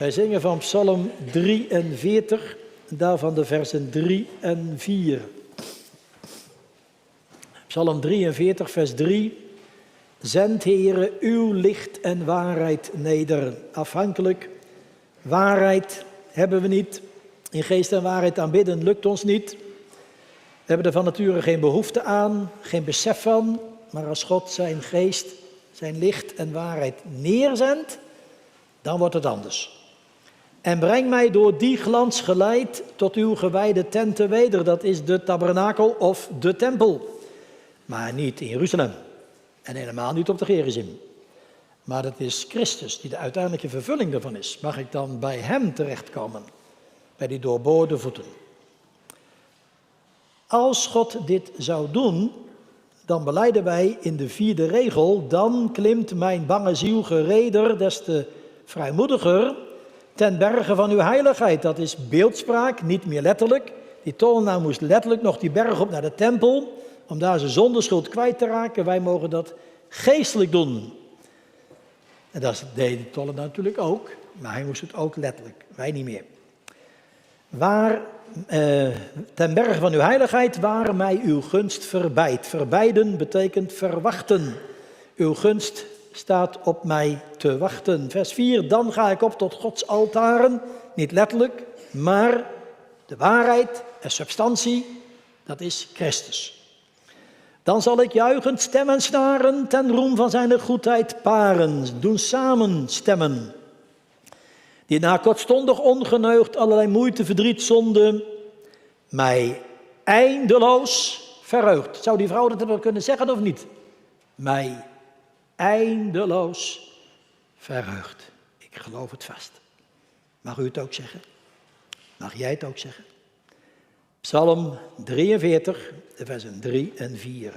Wij zingen van Psalm 43, daarvan de versen 3 en 4. Psalm 43, vers 3. Zend, Heere, uw licht en waarheid neder. Afhankelijk, waarheid hebben we niet. In geest en waarheid aanbidden lukt ons niet. We hebben er van nature geen behoefte aan, geen besef van. Maar als God zijn geest, zijn licht en waarheid neerzendt, dan wordt het anders. En breng mij door die glans geleid tot uw gewijde tenten weder. Dat is de tabernakel of de tempel. Maar niet in Jeruzalem. En helemaal niet op de Gerizim. Maar het is Christus die de uiteindelijke vervulling daarvan is. Mag ik dan bij hem terechtkomen? Bij die doorboorde voeten. Als God dit zou doen, dan belijden wij in de 4e regel. Dan klimt mijn bange ziel gereder, des te vrijmoediger, ten berge van uw heiligheid. Dat is beeldspraak, niet meer letterlijk. Die tollenaar moest letterlijk nog die berg op naar de tempel, om daar zijn zondeschuld kwijt te raken. Wij mogen dat geestelijk doen. En dat deed de tollenaar natuurlijk ook, maar hij moest het ook letterlijk, wij niet meer. Ten berge van uw heiligheid, waar mij uw gunst verbijt. Verbijden betekent verwachten. Uw gunst staat op mij te wachten. Vers 4, dan ga ik op tot Gods altaren. Niet letterlijk, maar de waarheid en substantie, dat is Christus. Dan zal ik juichend stemmen snaren, ten roem van zijn goedheid paren. Doen samen stemmen. Die na kortstondig ongeneugd allerlei moeite, verdriet, zonde, mij eindeloos verheugt. Zou die vrouw dat wel kunnen zeggen of niet? Mij eindeloos verheugt. Ik geloof het vast. Mag u het ook zeggen? Mag jij het ook zeggen? Psalm 43, de versen 3 en 4.